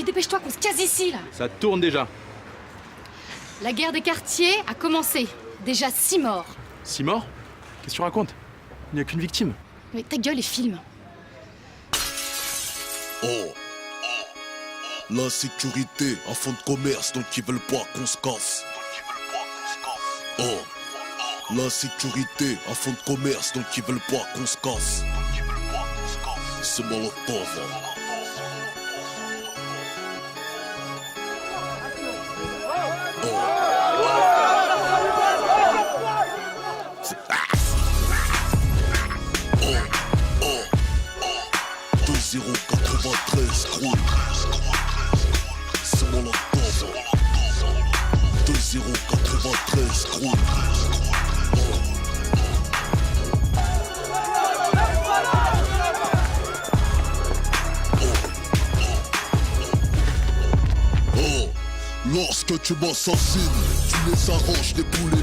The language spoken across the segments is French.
Vite, dépêche-toi qu'on se casse ici, là. Ça tourne déjà. La guerre des quartiers a commencé. Déjà 6 morts. 6 morts? Qu'est-ce que tu racontes? Il n'y a qu'une victime. Mais ta gueule et filme. Oh. L'insécurité, un fonds de commerce, donc ils veulent pas qu'on se casse. Oh. L'insécurité, un fonds de commerce, donc ils veulent pas qu'on se casse. C'est Molotov. Oh. 2093 gros. C'est Molotov. 2093 gros. Lorsque tu m'assassines, tu les arranges, les poulets,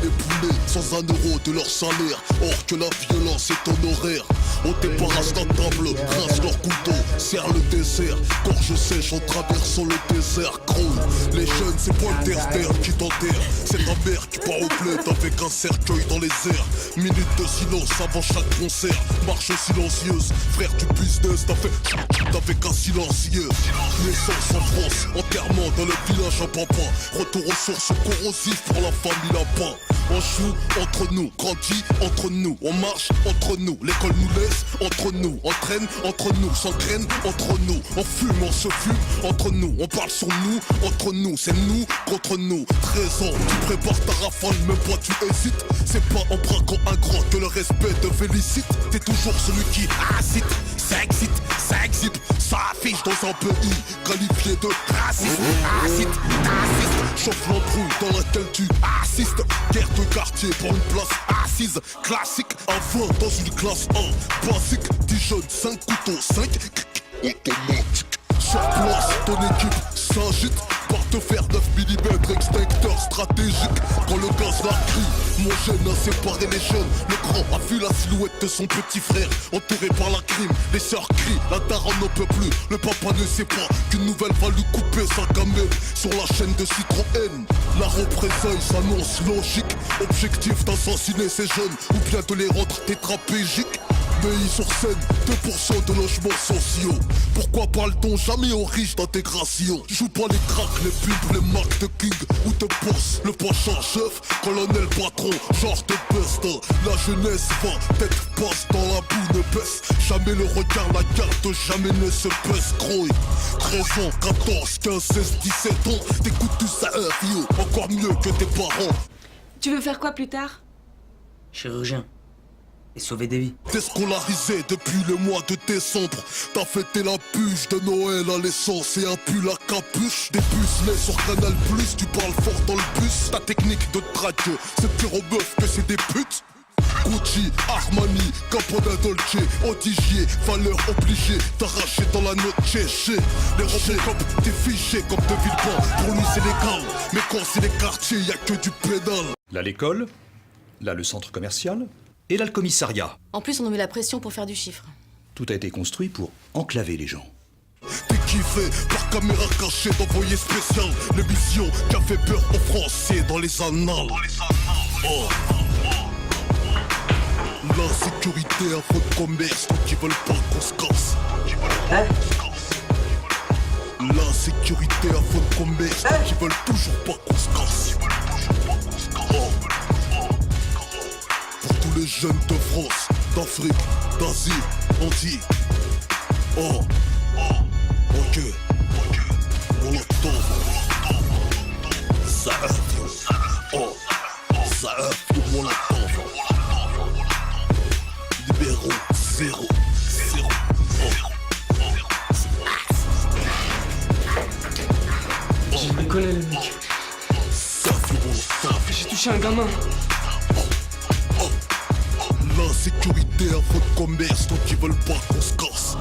sans un euro de leur salaire. Or que la violence est honoraire. On débarrasse ta table, rince leur couteau, serre le désert. Gorge sèche en traversant le désert. Gros, les jeunes c'est pas le terre qui t'enterre. C'est ta mère qui part au bled avec un cercueil dans les airs. Minute de silence avant chaque concert. Marche silencieuse, frère du business. T'as fait avec un silencieux. Naissance en France, enterrement dans le village à papa. Retour aux sources corrosives pour la famille là-bas. On joue entre nous, grandit entre nous. On marche entre nous, l'école nous laisse entre nous. On traîne entre nous, s'entraîne entre nous. On fume, on se fume entre nous. On parle sur nous, entre nous. C'est nous contre nous. 13 ans, tu prépares ta rafale, même pas tu hésites. C'est pas en braquant un grand que le respect te félicite. T'es toujours celui qui incite, ça excite, ça exhibe, ça affiche dans un pays qualifié de raciste. Acide, raciste, chauffe l'embrouille dans laquelle tu assistes. Guerre de quartier pour une place assise. Classique, un 20 dans une classe 1. Basique, 10 jeunes, 5 couteaux, 5 automatique. Sur place, ton équipe s'agite. Porte-fer 9 mm, extincteur stratégique. Quand le gaz la crie, mon jeune a séparé les jeunes. Le grand a vu la silhouette de son petit frère, entouré par la crime. Les sœurs crient, la daronne n'en peut plus. Le papa ne sait pas qu'une nouvelle va lui couper sa gamelle. Sur la chaîne de Citroën, la représailles s'annonce logique. Objectif d'assassiner ces jeunes ou bien de les rendre tétraplégiques. Pays sur scène, 2% de logements sociaux. Pourquoi parle-t-on jamais aux riches d'intégration? Joue pas les cracks, les pubs, les marques de king ou de boss. Le prochain chef, colonel patron, genre de best. La jeunesse va, tête passe dans la boue, ne baisse jamais le regard, la garde jamais ne se baisse. Gros, 13 ans, 14, 15, 16, 17 ans. T'écoutes tout ça, vieux, encore mieux que tes parents. Tu veux faire quoi plus tard? Chirurgien. Et sauver des vies. Déscolarisé depuis le mois de décembre. T'as fêté la bûche de Noël à l'essence et un pull à capuche. Des pucelets sur Canal+, tu parles fort dans le bus. Ta technique de traque, c'est pire aux meufs que c'est des putes. Gucci, Armani, Capoda Dolce, Odigier, valeur obligée d'arracher dans la note chéché. Les Robocop, t'es fiché comme de Villepin. Pour lui c'est légal, mais quand c'est les quartiers, y'a que du pédale. Là l'école, là le centre commercial, et là le commissariat. En plus, on nous met la pression pour faire du chiffre. Tout a été construit pour enclaver les gens. T'es kiffé par caméra cachée d'envoyé spécial. L'émission qui a fait peur aux Français dans les annales. Oh. L'insécurité, un faux de commerce, donc ils veulent pas qu'on se casse. L'insécurité, un faux de commerce, donc ils veulent toujours pas qu'on se casse. Oh. Pour tous les jeunes de France, d'Afrique, d'Asie, on dit oh, ok, Molotov, ça oh, ça Molotov, numéro 0, 0, J'ai déconné le mec. ça Molotov. J'ai touché un gamin. L'insécurité, un faux de commerce, donc ils veulent pas qu'on se casse.